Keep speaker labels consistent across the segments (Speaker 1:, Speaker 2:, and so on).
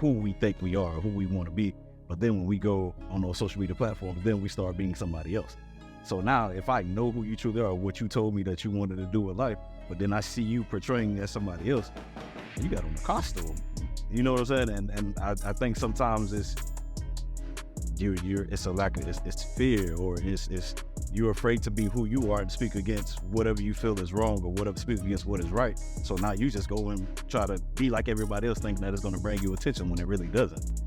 Speaker 1: who we think we are, who we want to be. But then when we go on those social media platforms, then we start being somebody else. So now if I know who you truly are, what you told me that you wanted to do in life, but then I see you portraying as somebody else, you got on a costume. You know what I'm saying? And I think sometimes it's a lack of, it's fear, or it's you're afraid to be who you are and speak against whatever you feel is wrong, or whatever speak against what is right. So now you just go and try to be like everybody else, thinking that it's going to bring you attention when it really doesn't.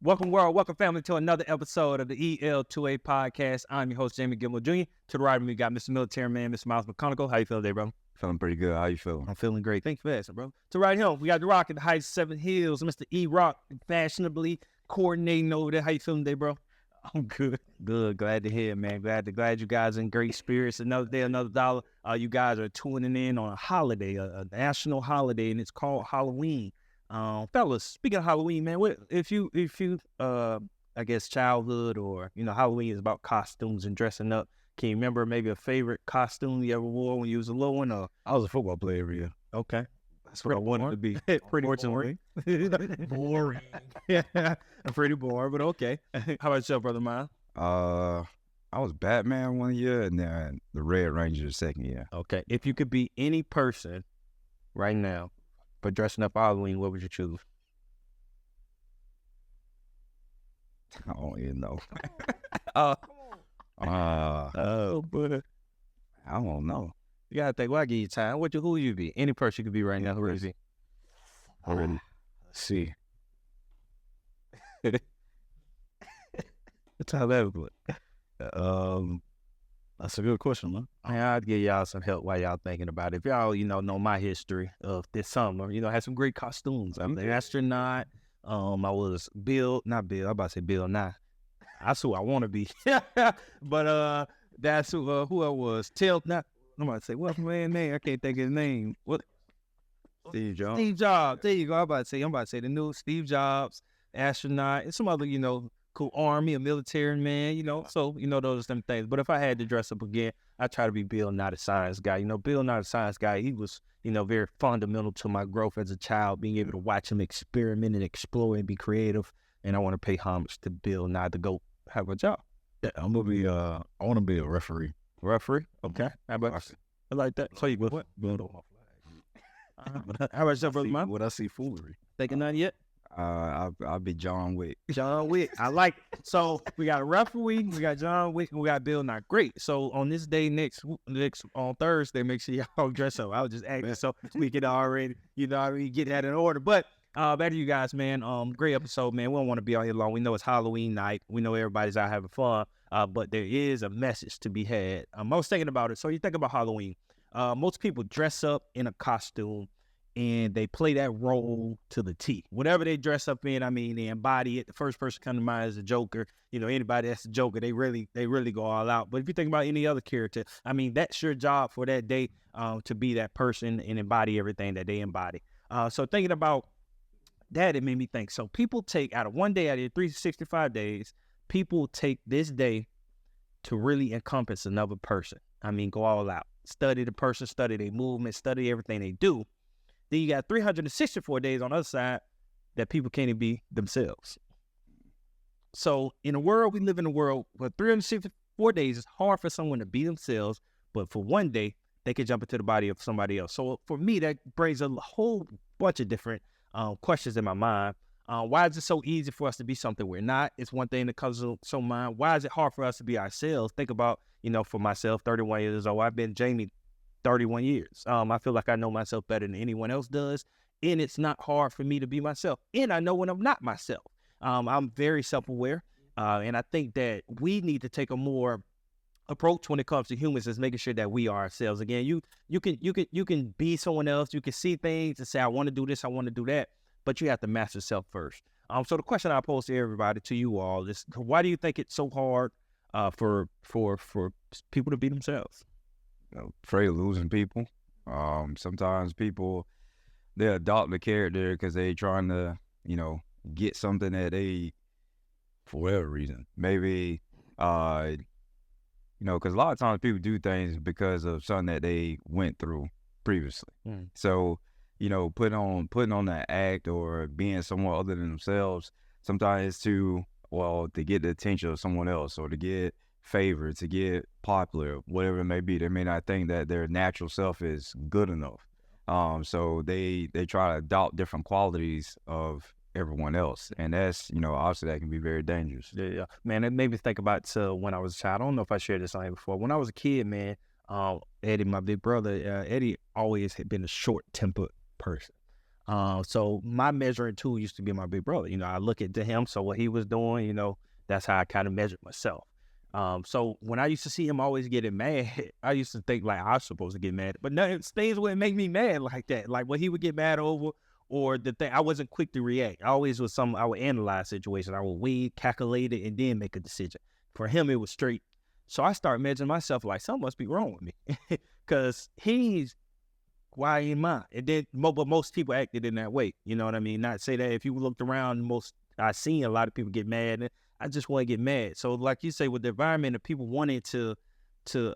Speaker 2: Welcome, world. Welcome, family, to another episode of the EL2A Podcast. I'm your host, Jamie Gilmore Jr. To the right of me, we got Mr. Military Man, Mr. Miles McConaughey. How you feeling today, bro?
Speaker 3: Feeling pretty good. How you feeling?
Speaker 2: I'm feeling great. Thanks for asking, bro. To the right here, we got the Rock at the Heights 7 Hills, Mr. E-Rock, fashionably coordinating over there. How you feeling today, bro?
Speaker 1: I'm good.
Speaker 2: Good. Glad to hear, man. Glad you guys in great spirits. Another day, another dollar. You guys are tuning in on a holiday, a national holiday, and it's called Halloween. Fellas, speaking of Halloween, man, if you I guess childhood, or Halloween is about costumes and dressing up. Can you remember maybe a favorite costume you ever wore when you was a little one? Or
Speaker 1: I was a football player every year.
Speaker 2: Okay,
Speaker 1: that's what I wanted to be.
Speaker 2: Pretty boring. Boring. Yeah, pretty boring, but okay. How about yourself, brother mine?
Speaker 3: I was Batman one year, and then the Red Ranger the second year.
Speaker 2: Okay, if you could be any person right now for dressing up Halloween, what would you choose?
Speaker 3: I don't even know.
Speaker 2: But
Speaker 3: I don't know.
Speaker 2: You gotta think. Well, I give you time. Who would you be? Any person you could be right now. Who would you be?
Speaker 1: Let's see.
Speaker 2: That's how that would look.
Speaker 1: That's a good question, man.
Speaker 2: I'd give y'all some help while y'all thinking about it. If y'all, know my history of this summer, had some great costumes. I'm an astronaut. I was I'm about to say Bill Nye. That's who I want to be. But that's who I was. I'm about to say, what's my man's name? I can't think of his name. What?
Speaker 3: Steve Jobs.
Speaker 2: Steve Jobs. There you go. I'm about to say the new Steve Jobs, astronaut, and some other, cool army, a military man, so, those are some things. But if I had to dress up again, I try to be Bill Nye the Science Guy. Bill Nye the Science Guy, he was, very fundamental to my growth as a child, being able to watch him experiment and explore and be creative. And I want to pay homage to Bill Nye the GOAT. How about y'all?
Speaker 1: Yeah, I want to be a referee.
Speaker 2: Referee? Okay. How about you? I like that. So you what?
Speaker 1: Build on my flag.
Speaker 2: How about yourself, brother Mike?
Speaker 1: Would I see foolery?
Speaker 2: Thinking none yet?
Speaker 3: I'll be John Wick.
Speaker 2: John Wick. I like it. So we got a referee, we got John Wick, and we got Bill Nye. Great. So on this day next on Thursday, make sure y'all dress up. I was just asking so we could already, get that in order. But back to you guys, man. Great episode, man. We don't want to be out here long. We know it's Halloween night. We know everybody's out having fun. But there is a message to be had. I was thinking about it. So you think about Halloween. Most people dress up in a costume, and they play that role to the T. Whatever they dress up in, they embody it. The first person come to mind is a Joker. Anybody that's a Joker, they really go all out. But if you think about any other character, that's your job for that day, to be that person and embody everything that they embody. So thinking about that, it made me think. So people take out of one day out of your 365 days, people take this day to really encompass another person. Go all out. Study the person, study their movement, study everything they do. Then you got 364 days on the other side that people can't even be themselves. So in a world, we live in a world where 364 days, it's hard for someone to be themselves, but for one day, they can jump into the body of somebody else. So for me, that brings a whole bunch of different questions in my mind. Why is it so easy for us to be something we're not? It's one thing that comes to so mind. Why is it hard for us to be ourselves? Think about, for myself, 31 years old, I've been Jamie 31 years. I feel like I know myself better than anyone else does, and it's not hard for me to be myself. And I know when I'm not myself. I'm very self-aware, and I think that we need to take a more approach when it comes to humans is making sure that we are ourselves. Again, you can be someone else. You can see things and say, I want to do this, I want to do that, but you have to master self first. So the question I pose to everybody, to you all, is why do you think it's so hard for people to be themselves?
Speaker 3: Afraid of losing people. Sometimes people, they adopt the character because they trying to, get something that they, for whatever reason, maybe, because a lot of times people do things because of something that they went through previously. So, putting on that act or being someone other than themselves, sometimes it's to get the attention of someone else or to get favored, to get popular, whatever it may be. They may not think that their natural self is good enough. So they try to adopt different qualities of everyone else. And that's, obviously that can be very dangerous.
Speaker 2: Yeah. Man, it made me think about when I was a child. I don't know if I shared this on here before. When I was a kid, man, Eddie, my big brother, Eddie always had been a short-tempered person. So my measuring tool used to be my big brother. I look at him, so what he was doing, that's how I kind of measured myself. So when I used to see him always getting mad, I used to think like I was supposed to get mad. But no, things wouldn't make me mad like that. Like what he would get mad over, or the thing, I wasn't quick to react. I always was I would analyze situations. I would weigh, calculate it, and then make a decision. For him, it was straight. So I started measuring myself like something must be wrong with me. Because why am I? And then, but most people acted in that way. You know what I mean? Not say that if you looked around, I seen a lot of people get mad. And I just want to get mad. So like you say, with the environment of people wanting to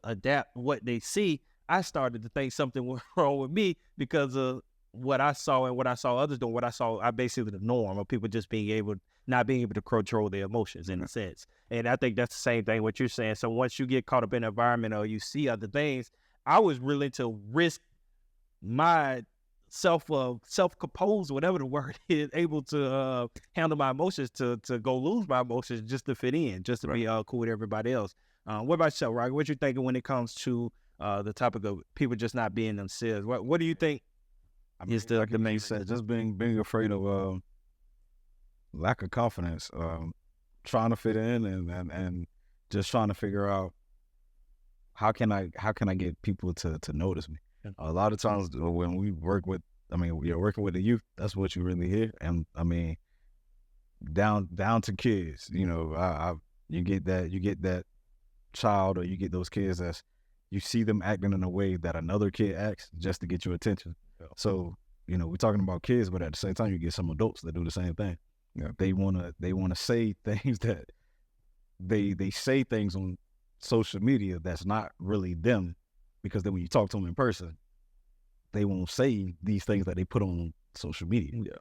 Speaker 2: adapt what they see, I started to think something was wrong with me because of what I saw and what I saw others doing. I basically the norm of people just not being able to control their emotions in a sense. And I think that's the same thing what you're saying. So once you get caught up in the environment or you see other things, I was willing to risk my self-compose, whatever the word is, able to handle my emotions, to go lose my emotions just to fit in, just to be cool with everybody else. What about yourself, Roger? What you thinking when it comes to the topic of people just not being themselves? What do you think is the main set?
Speaker 1: Just being afraid of lack of confidence, trying to fit in and just trying to figure out how can I get people to notice me. A lot of times when we work with, you're working with the youth, that's what you really hear. And down to kids, you get that child, or you get those kids that you see them acting in a way that another kid acts just to get your attention. Yeah. So, we're talking about kids, but at the same time, you get some adults that do the same thing. Yeah. They wanna say things that they say things on social media that's not really them. Because then when you talk to them in person, they won't say these things that they put on social media. Yeah.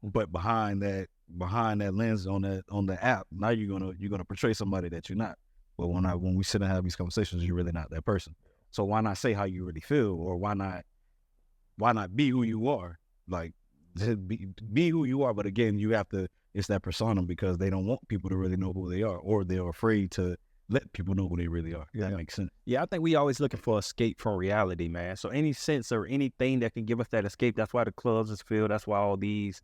Speaker 1: But behind that lens on the app, now you're gonna portray somebody that you're not. But when we sit and have these conversations, you're really not that person. So why not say how you really feel, or why not be who you are? Like be who you are. But again, it's that persona, because they don't want people to really know who they are, or they're afraid to let people know who they really are. Yeah, that makes sense.
Speaker 2: Yeah, I think we always looking for escape from reality, man. So any sense or anything that can give us that escape, that's why the clubs is filled. That's why all these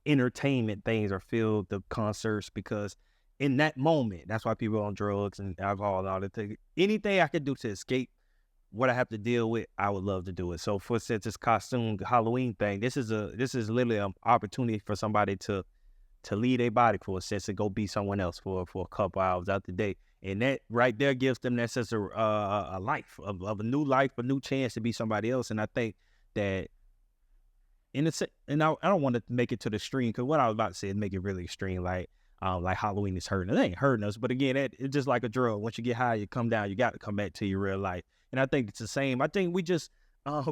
Speaker 2: entertainment things are filled, the concerts, because in that moment, that's why people are on drugs and alcohol and all that thing. Anything I could do to escape what I have to deal with, I would love to do it. So for instance, this costume, the Halloween thing, this is literally an opportunity for somebody to leave their body for a sense and go be someone else for a couple hours out the day. And that right there gives them that sense of a life, of a new life, a new chance to be somebody else. And I think that I don't want to make it to the extreme, because what I was about to say is make it really extreme, like Halloween is hurting. It ain't hurting us, but again, it's just like a drug. Once you get high, you come down, you got to come back to your real life. And I think it's the same. I think we just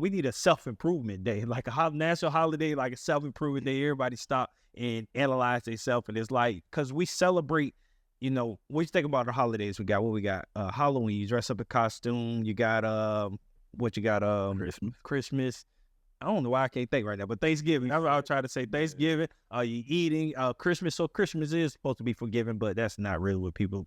Speaker 2: we need a self-improvement day, like a national holiday, like a self-improvement day. Everybody stop and analyze themselves. And it's like, because we celebrate. What you think about the holidays we got? What we got? Halloween, you dress up in costume. You got Christmas. I don't know why I can't think right now, but Thanksgiving. I'll try to say Thanksgiving. You eating Christmas. So Christmas is supposed to be forgiving, but that's not really what people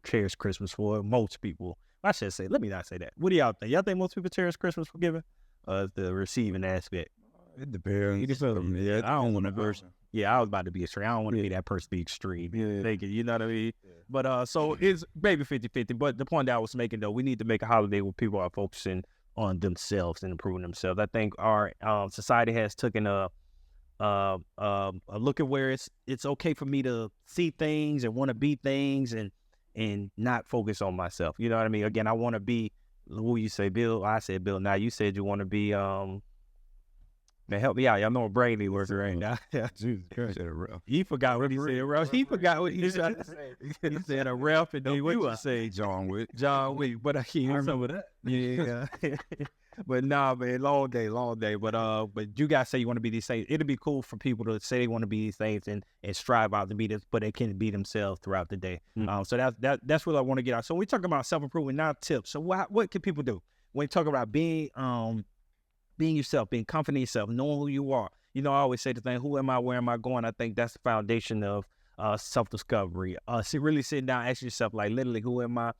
Speaker 2: cherish Christmas for. Most people. I should say. Let me not say that. What do y'all think? Y'all think most people cherish Christmas for giving? The receiving aspect.
Speaker 3: It depends.
Speaker 2: Yeah, I don't want to person. Yeah, I was about to be extreme. I don't want to be that person, be extreme. Yeah. You know what I mean? Yeah. But so it's maybe 50-50. But the point that I was making, though, we need to make a holiday where people are focusing on themselves and improving themselves. I think our society has taken a look at where it's okay for me to see things and want to be things and not focus on myself. You know what I mean? Again, I want to be who you say, Bill? I said Bill. Now you said you want to be man, help me out. Y'all know a Brady worker right now.
Speaker 3: Jesus Christ.
Speaker 2: He forgot what he said. Ref. He forgot what he tried to say. He said a ref and then what you say,
Speaker 3: John Wick.
Speaker 2: John Wick. But I can't remember
Speaker 1: some of that.
Speaker 2: Yeah. But nah, man, long day. But you guys say you want to be these things. It'd be cool for people to say they want to be these things and strive out to be this, but they can be themselves throughout the day. So that's what I want to get out. So when we talk about self-improvement, now tips. So what can people do when you talk about being yourself, being confident in yourself, knowing who you are? You know, I always say the thing, who am I, where am I going? I think that's the foundation of self-discovery. Really sitting down, ask yourself, like, literally, who am I?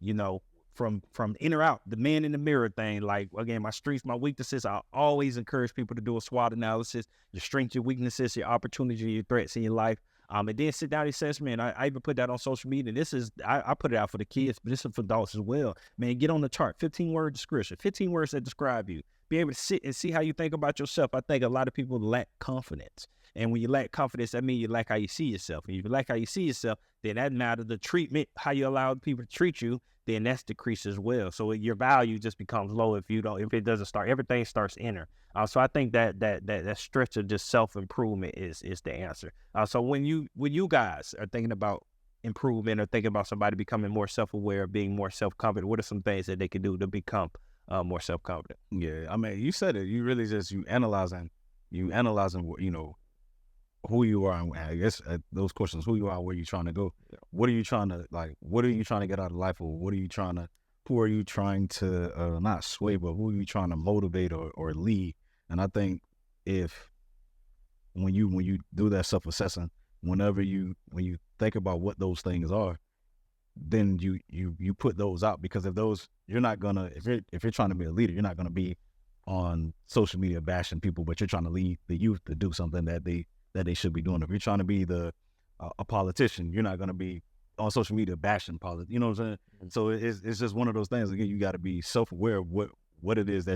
Speaker 2: You know, from inner out, the man in the mirror thing. Like, again, my strengths, my weaknesses. I always encourage people to do a SWOT analysis, your strengths, your weaknesses, your opportunities, your threats in your life. And then sit down and assess, man. I even put that on social media. This is, I put it out for the kids, but this is for adults as well. Man, get on the chart, 15-word description, 15 words that describe you. Be able to sit and see how you think about yourself. I think a lot of people lack confidence. And when you lack confidence, that means you lack how you see yourself. And if you lack how you see yourself, then that matters. The treatment, how you allow people to treat you, then that's decreased as well. So your value just becomes low if it doesn't start. Everything starts inner. So I think that stretch of just self-improvement is the answer. So when you guys are thinking about improvement or thinking about somebody becoming more self-aware, being more self-confident, what are some things that they can do to become more self-confident?
Speaker 1: Yeah, I mean, you said it. You really just you analyzing, you know, who you are. And I guess those questions: who you are, where you trying to go, what are you trying to what are you trying to get out of life, or who are you trying to not sway, but who are you trying to motivate or lead? And I think when you do that self-assessing, when you think about what those things are, then you put those out, because if you're trying to be a leader, you're not gonna be on social media bashing people, but you're trying to lead the youth to do something that they should be doing. If you're trying to be a politician, you're not gonna be on social media bashing politics. You know what I'm saying? Mm-hmm. So it's just one of those things. Again, you got to be self-aware of what it is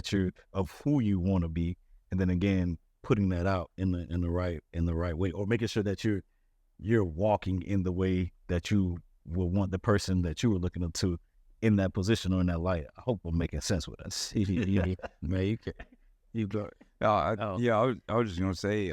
Speaker 1: of who you want to be, and then again putting that out in the right way, or making sure that you're walking in the way that you will want the person that you were looking up to in that position or in that light. I hope I'm making sense with us.
Speaker 3: Man, you can. You go. I was just gonna say,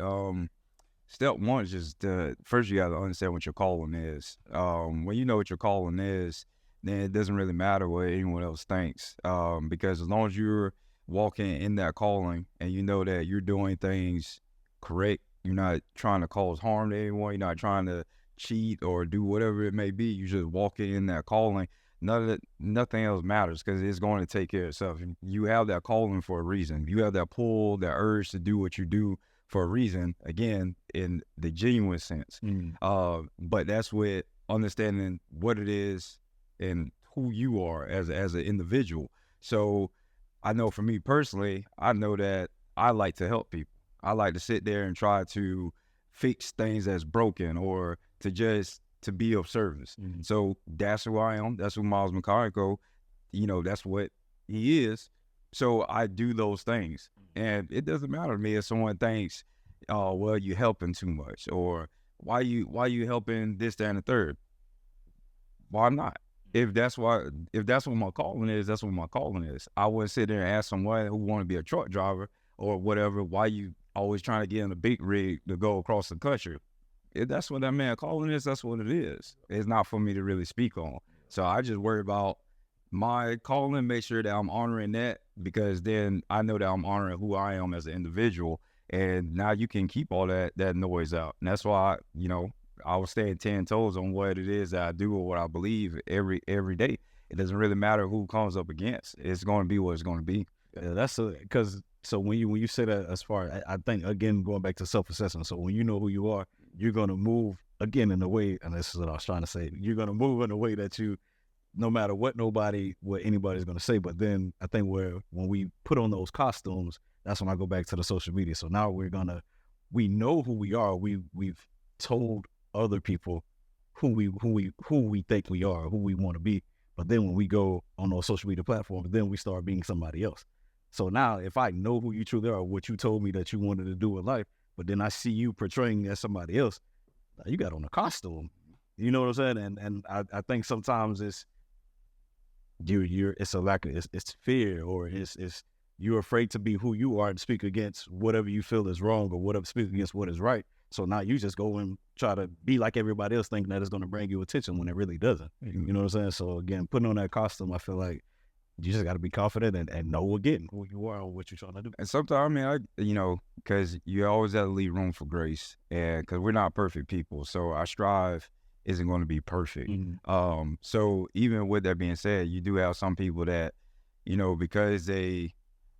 Speaker 3: step one is just first you got to understand what your calling is. When you know what your calling is, then it doesn't really matter what anyone else thinks. Because as long as you're walking in that calling and you know that you're doing things correct, you're not trying to cause harm to anyone, you're not trying to cheat or do whatever it may be, you're just walking in that calling. Nothing else matters, because it's going to take care of itself. You have that calling for a reason. You have that pull, that urge to do what you do for a reason, again, in the genuine sense. But that's with understanding what it is and who you are as an individual. So I know for me personally, I know that I like to help people. I like to sit there and try to fix things that's broken, or to be of service. So that's who I am. That's who Miles McCarrico, that's what he is. So I do those things. And it doesn't matter to me if someone thinks, oh, well, you're helping too much, or why you helping this, that, and the third. Why not? If that's what my calling is, that's what my calling is. I wouldn't sit there and ask someone who want to be a truck driver or whatever, why you always trying to get in a big rig to go across the country. If that's what that man calling is, that's what it is. It's not for me to really speak on. So I just worry about my calling, make sure that I'm honoring that, because then I know that I'm honoring who I am as an individual. And now you can keep all that noise out. And that's why, I was staying 10 toes on what it is that I do or what I believe every day. It doesn't really matter who comes up against. It's going to be what it's going to be.
Speaker 1: Yeah, so when you say that, as far, I think, again, going back to self-assessment. So when you know who you are, you're going to move again in a way, and this is what I was trying to say, you're going to move in a way that no matter what anybody's going to say. But then I think when we put on those costumes, that's when I go back to the social media. So now we know who we are. We've told other people who we think we are, who we want to be. But then when we go on those social media platforms, then we start being somebody else. So now if I know who you truly are, what you told me that you wanted to do in life, but then I see you portraying as somebody else, you got on a costume. You know what I'm saying? And I think sometimes it's a lack of it's fear, or it's you're afraid to be who you are and speak against whatever you feel is wrong, or whatever speak against what is right. So now you just go and try to be like everybody else, thinking that it's going to bring you attention when it really doesn't. You know what I'm saying? So again, putting on that costume, I feel like you just got to be confident and know again who you are and what you're trying to do.
Speaker 3: And sometimes, I mean, because you always have to leave room for grace, and because we're not perfect people, so our strive isn't going to be perfect.
Speaker 1: Mm-hmm.
Speaker 3: So even with that being said, you do have some people that, because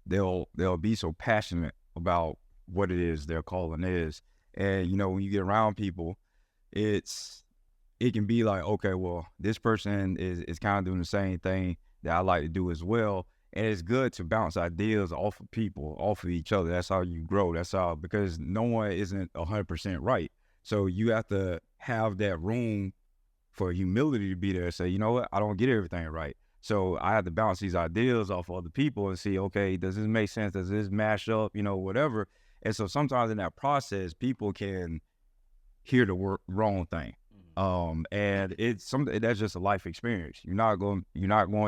Speaker 3: they'll be so passionate about what it is their calling is, and when you get around people, it can be like, okay, well, this person is kind of doing the same thing that I like to do as well. And it's good to bounce ideas off of people, off of each other. That's how you grow. That's how, because no one isn't 100% right. So you have to have that room for humility to be there and say, you know what, I don't get everything right. So I have to bounce these ideas off of other people and see, okay, does this make sense? Does this mash up? Whatever. And so sometimes in that process, people can hear the wrong thing. And it's something that's just a life experience. You're not going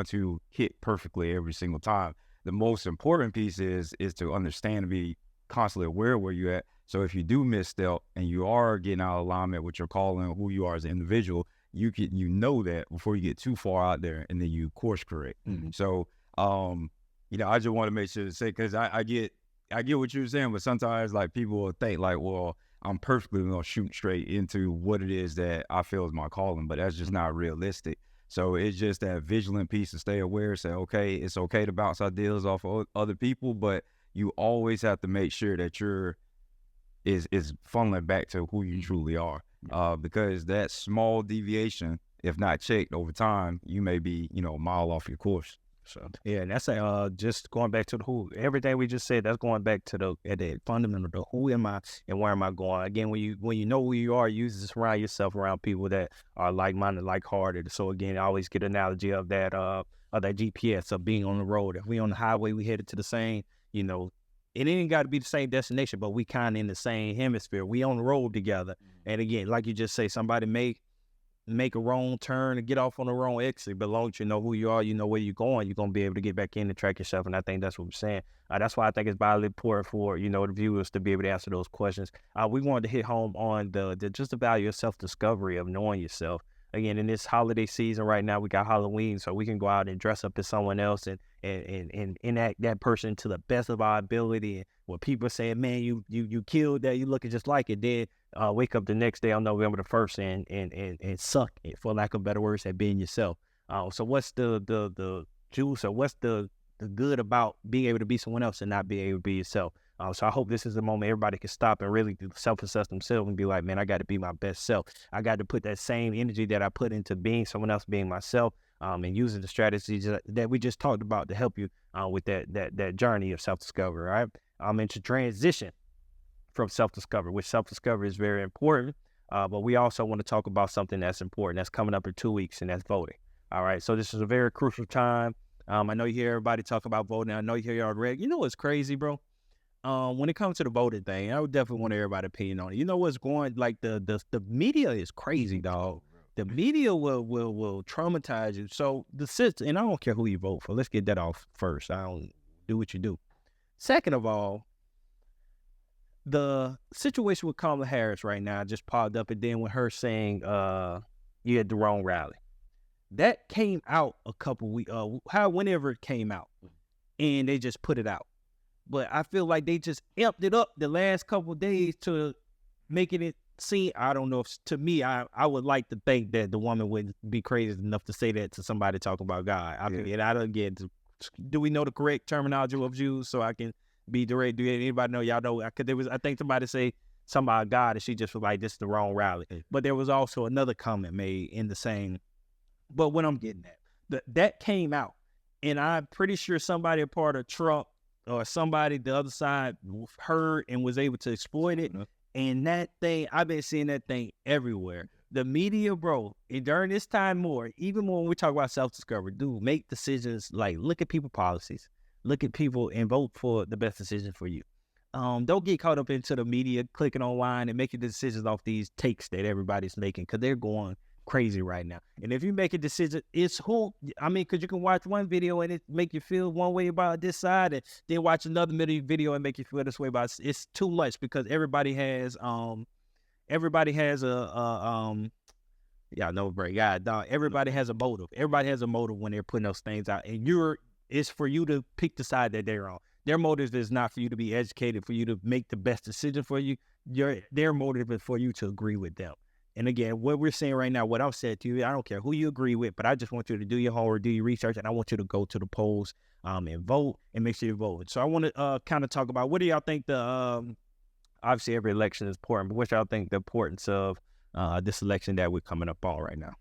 Speaker 3: to hit perfectly every single time. The most important piece is to understand and be constantly aware of where you're at. So if you do misstep and you are getting out of alignment with your calling, who you are as an individual, you know that before you get too far out there, and then you course correct.
Speaker 1: Mm-hmm.
Speaker 3: So, I just want to make sure to say, because I get what you're saying, but sometimes like people will think like, well, I'm perfectly going to shoot straight into what it is that I feel is my calling, but that's just not realistic. So it's just that vigilant piece to stay aware, say, okay, it's okay to bounce ideas off of other people, but you always have to make sure that is funneling back to who you truly are. Because that small deviation, if not checked over time, you may be, a mile off your course.
Speaker 2: So yeah, that's just going back to the who. Everything we just said, that's going back to the fundamental, the who am I and where am I going. Again, when you know who you are, you surround yourself around people that are like-minded, like-hearted. So again, I always get an analogy of that GPS of being on the road. If we on the highway, we headed to the same, it ain't got to be the same destination, but we kind of in the same hemisphere. We on the road together. And again, like you just say, somebody make a wrong turn and get off on the wrong exit, but as long as you know who you are, you know where you're going, you're going to be able to get back in and track yourself. And I think that's what we're saying. That's why I think it's vitally important for, the viewers to be able to answer those questions. We wanted to hit home on just the value of self-discovery, of knowing yourself. Again, in this holiday season right now, we got Halloween, so we can go out and dress up as someone else and enact that person to the best of our ability. And when people are saying, man, you killed that, you looking just like it, then wake up the next day on November the 1st and suck it, for lack of better words, at being yourself. So what's the juice, or what's the good about being able to be someone else and not being able to be yourself? So I hope this is a moment everybody can stop and really self-assess themselves and be like, man, I got to be my best self. I got to put that same energy that I put into being someone else, being myself, and using the strategies that we just talked about to help you with that journey of self-discovery, right? Into transition from self-discovery, which self-discovery is very important, but we also want to talk about something that's important that's coming up in 2 weeks, and that's voting. All right, so this is a very crucial time. I know you hear everybody talk about voting. I know you hear y'all read. You know what's crazy, bro? When it comes to the voting thing, I would definitely want everybody's opinion on it. You know what's going, like the media is crazy, dog. The media will traumatize you. So the system, and I don't care who you vote for. Let's get that off first. I don't do what you do. Second of all, the situation with Kamala Harris right now just popped up, and then with her saying you had the wrong rally. That came out a couple weeks, whenever it came out, and they just put it out. But I feel like they just amped it up the last couple of days to making it seem, I don't know if, to me, I would like to think that the woman wouldn't be crazy enough to say that to somebody talking about God. I don't get, do we know the correct terminology of Jews so I can be direct? Do anybody know? Y'all know? Because I think somebody say something about God, and she just was like, this is the wrong rally. But there was also another comment made in the same, but what I'm getting at, that came out, and I'm pretty sure somebody a part of Trump or somebody the other side heard and was able to exploit it. And that thing, I've been seeing that thing everywhere. The media, bro, and during this time more, even more when we talk about self-discovery, dude, make decisions, like look at people's policies, look at people and vote for the best decision for you. Don't get caught up into the media clicking online and making decisions off these takes that everybody's making, because they're going crazy right now. And if you make a decision, it's who, I mean, because you can watch one video and it make you feel one way about this side, and then watch another video and make you feel this way about it. It's too much because everybody has everybody has a motive. Everybody has a motive when they're putting those things out, and it's for you to pick the side that they're on. Their motive is not for you to be educated, for you to make the best decision for you. Their motive is for you to agree with them. And again, what we're saying right now, what I've said to you, I don't care who you agree with, but I just want you to do your homework, do your research, and I want you to go to the polls and vote, and make sure you vote. So I want to kind of talk about, what do y'all think obviously every election is important, but what y'all think the importance of this election that we're coming up on right now?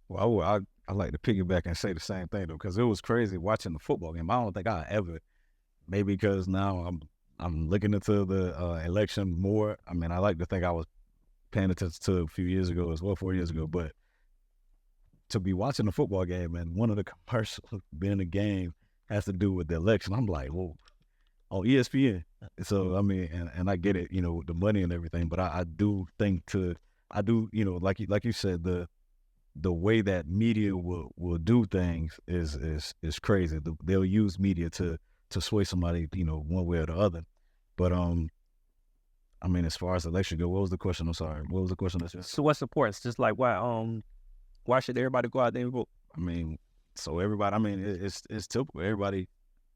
Speaker 1: Well, I like to piggyback and say the same thing, though, because it was crazy watching the football game. I don't think I ever, maybe because now I'm looking into the election more. I mean, I like to think I was paying attention to a few years ago as well, 4 years ago, but to be watching the football game and one of the commercials being a game has to do with the election, I'm like, whoa, on ESPN. So, I mean, and I get it, you know, with the money and everything, but I do think you know, like you said, the way that media will do things is crazy. They'll use media to sway somebody, you know, one way or the other. But I mean, as far as election go, what was the question? I'm sorry. What was the question?
Speaker 2: So what's the importance? Just like why should everybody go out there and vote?
Speaker 1: I mean, so everybody. I mean, it's typical. Everybody,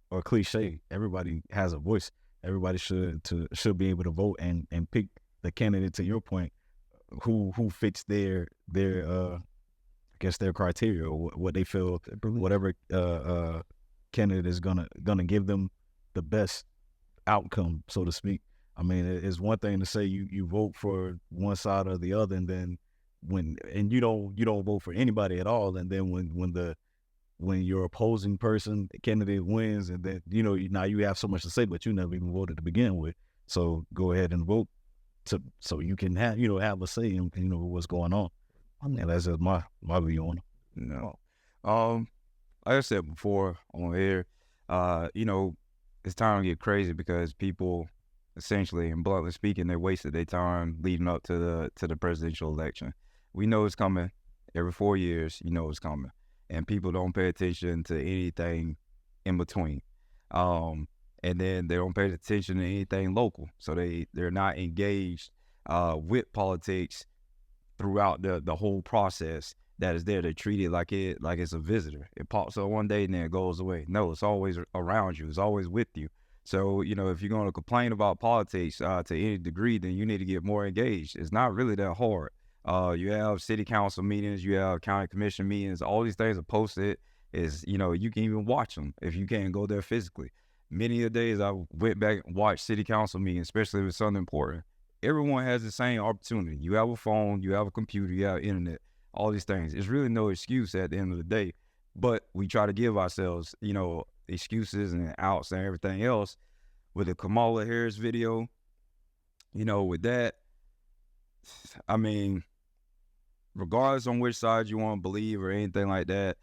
Speaker 1: or cliche. Everybody has a voice. Everybody should be able to vote and pick the candidate, to your point, who fits their I guess their criteria, or what they feel, whatever candidate is gonna give them the best outcome, so to speak. I mean, it's one thing to say you vote for one side or the other, and then you don't vote for anybody at all, and then when your opposing candidate wins, and then, you know, now you have so much to say, but you never even voted to begin with. So go ahead and vote so you can have a say in, you know, what's going on. I mean, that's just my view on it.
Speaker 3: No, like I said before on air, you know, it's time to get crazy because people, essentially and bluntly speaking, they wasted their time leading up to the presidential election. We know it's coming every 4 years. You know it's coming, and people don't pay attention to anything in between. And then they don't pay attention to anything local, so they're not engaged with politics throughout the whole process that is there. They treat it like it's a visitor. It pops up one day and then it goes away. No, it's always around you. It's always with you. So, you know, if you're going to complain about politics to any degree, then you need to get more engaged. It's not really that hard. You have city council meetings, you have county commission meetings. All these things are posted. You know, you can even watch them if you can't go there physically. Many of the days I went back and watched city council meetings, especially if it's something important. Everyone has the same opportunity. You have a phone, you have a computer, you have internet, all these things. It's really no excuse at the end of the day, but we try to give ourselves, you know, excuses and outs and everything else. With the Kamala Harris video, you know, with that, I mean, regardless on which side you want to believe or anything like that,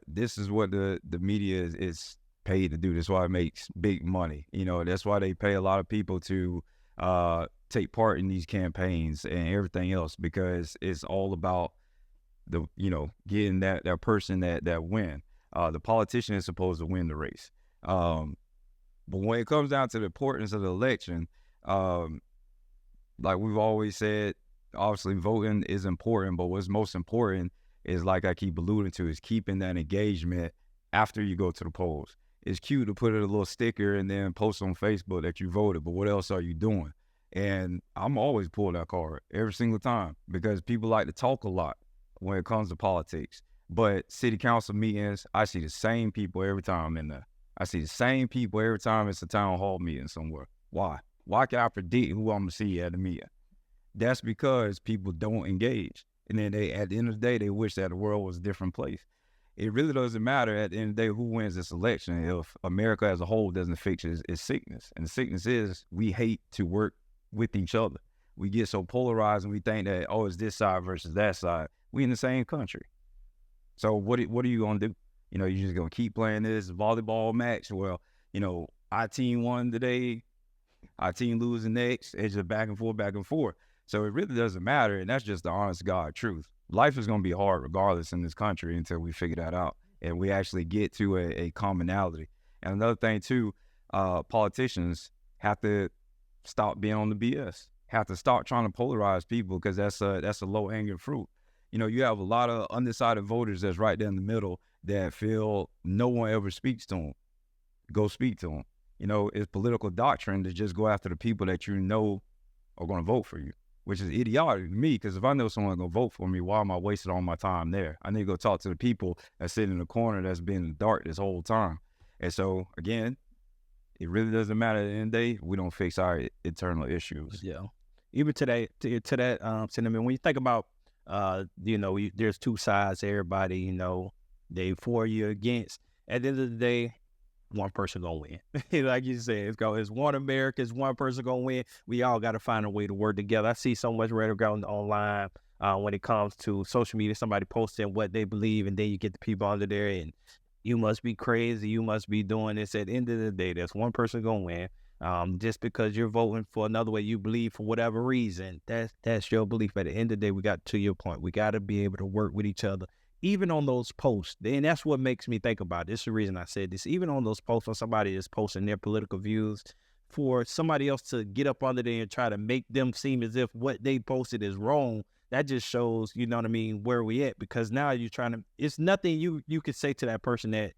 Speaker 3: this is what the media is paid to do. That's why it makes big money. You know, that's why they pay a lot of people to take part in these campaigns and everything else, because it's all about getting that person that win. The politician is supposed to win the race. But when it comes down to the importance of the election, like we've always said, obviously voting is important, but what's most important is, like I keep alluding to, is keeping that engagement after you go to the polls. It's cute to put a little sticker and then post on Facebook that you voted, but what else are you doing? And I'm always pulling that card every single time, because people like to talk a lot when it comes to politics. But city council meetings, I see the same people every time I'm in there. I see the same people every time it's a town hall meeting somewhere. Why? Why can I predict who I'm going to see at the meeting? That's because people don't engage. And then at the end of the day, they wish that the world was a different place. It really doesn't matter at the end of the day who wins this election if America as a whole doesn't fix its sickness. And the sickness is we hate to work with each other. We get so polarized and we think that, oh, it's this side versus that side. We in the same country. So what are you going to do? You know, you're just going to keep playing this volleyball match. Well, you know, our team won today, our team losing next. It's just back and forth, back and forth. So it really doesn't matter, and that's just the honest God truth. Life is going to be hard regardless in this country until we figure that out and we actually get to a commonality. And another thing too, politicians have to stop being on the BS, have to stop trying to polarize people, because that's a low-hanging fruit. You know, you have a lot of undecided voters that's right there in the middle that feel no one ever speaks to them. Go speak to them. You know, it's political doctrine to just go after the people that you know are going to vote for you, which is idiotic to me, because if I know someone's going to vote for me, why am I wasting all my time there? I need to go talk to the people that sit in the corner that's been in the dark this whole time. And so, again, it really doesn't matter at the end of the day. We don't fix our internal issues.
Speaker 2: Yeah. Even to that sentiment, when you think about, there's two sides. Everybody, you know, they for you, against. At the end of the day, one person gonna win. Like you said, it's one America, it's one person gonna win. We all got to find a way to work together. I see so much rhetoric online when it comes to social media. Somebody posting what they believe, and then you get the people under there, and you must be crazy, you must be doing this. At the end of the day, there's one person gonna win. Just because you're voting for another way you believe for whatever reason, that's your belief. At the end of the day, we got to your point. We got to be able to work with each other. Even on those posts, and that's what makes me think about it. This is the reason I said this. Even on those posts, when somebody is posting their political views, for somebody else to get up under there and try to make them seem as if what they posted is wrong, that just shows, you know what I mean, where we at. Because now you're trying to, it's nothing you could say to that person that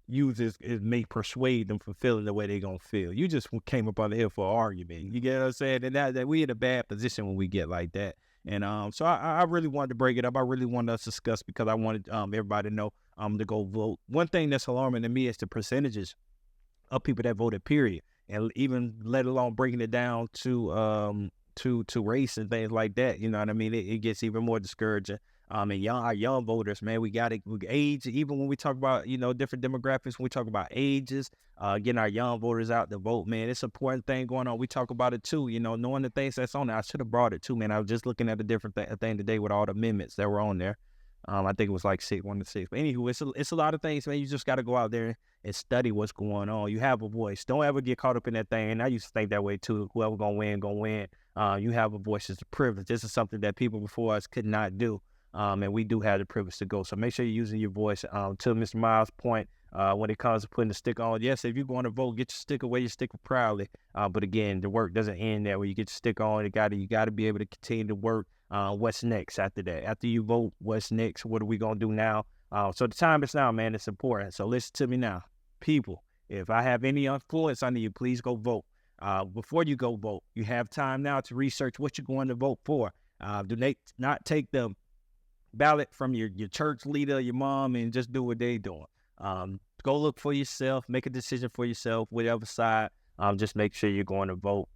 Speaker 2: uses it may persuade them from feeling the way they're going to feel. You just came up under here for an argument. You get what I'm saying? And that we in a bad position when we get like that. And so I really wanted to break it up. I really wanted us to discuss, because I wanted everybody to know to go vote. One thing that's alarming to me is the percentages of people that voted, period. And even let alone breaking it down to race and things like that. You know what I mean? It gets even more discouraging. And our young voters, man, we got to age. Even when we talk about, you know, different demographics, when we talk about ages, getting our young voters out to vote, man, it's an important thing going on. We talk about it too, you know, knowing the things that's on there. I should have brought it too, man. I was just looking at a different thing today with all the amendments that were on there. I think it was like 1 to 6. But anywho, it's a lot of things, man. You just got to go out there and study what's going on. You have a voice. Don't ever get caught up in that thing. And I used to think that way too. Whoever gonna win. You have a voice. It's a privilege. This is something that people before us could not do. And we do have the privilege to go. So make sure you're using your voice. To Mr. Miles' point, when it comes to putting the sticker on, yes, if you're going to vote, get your sticker, wear your sticker proudly. But again, the work doesn't end there. When you get your sticker on, you got to be able to continue to work. What's next after that? After you vote, what's next? What are we going to do now? So the time is now, man. It's important. So listen to me now. People, if I have any influence on you, please go vote. Before you go vote, you have time now to research what you're going to vote for. Do not take the ballot from your church leader, your mom, and just do what they doing. Go look for yourself, make a decision for yourself, whatever side. Just make sure you're going to vote.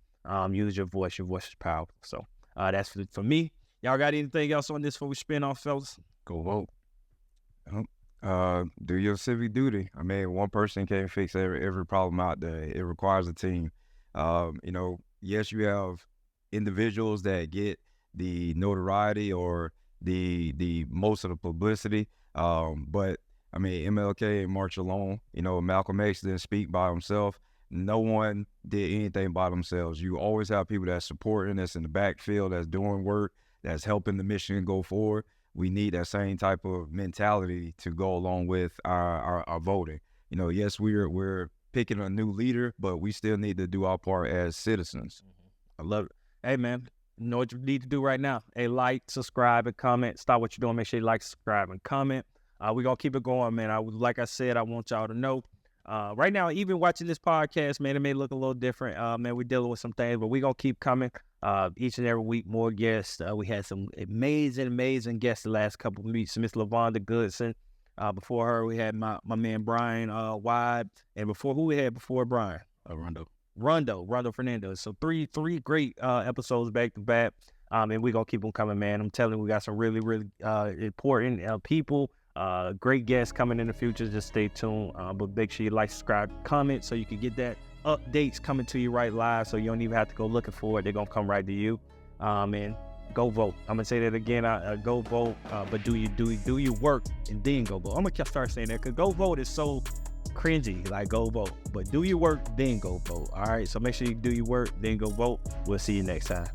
Speaker 2: Use your voice. Your voice is powerful. So that's for me. Y'all got anything else on this before we spin off, fellas?
Speaker 3: Go vote. Do your civic duty. I mean, one person can't fix every problem out there. It requires a team. Yes, you have individuals that get the notoriety or the most of the publicity. But I mean, MLK and March alone, Malcolm X didn't speak by himself. No one did anything by themselves. You always have people that's supporting, that's in the backfield, that's doing work, that's helping the mission go forward. We need that same type of mentality to go along with our voting. Yes, we're picking a new leader, but we still need to do our part as citizens.
Speaker 2: I love it. Hey, man, you know what you need to do right now? Hey, like, subscribe, and comment. Stop what you're doing. Make sure you like, subscribe, and comment. We're going to keep it going, man. Like I said, I want y'all to know. Right now, even watching this podcast, man, it may look a little different. Man, we're dealing with some things, but we're going to keep coming. Each and every week, more guests. We had some amazing guests the last couple of weeks. Miss LaVonda Goodson. Before her, we had my man Brian Wide. And who we had before Brian? Rondo Fernandez. So three great episodes back to back. And we're going to keep them coming, man. I'm telling you, we got some really important people. Great guests coming in the future. Just stay tuned. But make sure you like, subscribe, comment so you can get that updates coming to you right live, so you don't even have to go looking for it. They're gonna come right to you. And go vote. I'm gonna say that again. Go vote, but do your work and then go vote. I'm gonna start saying that because go vote is so cringy. Like, go vote, but do your work then go vote. All right, so make sure you do your work then go vote. We'll see you next time.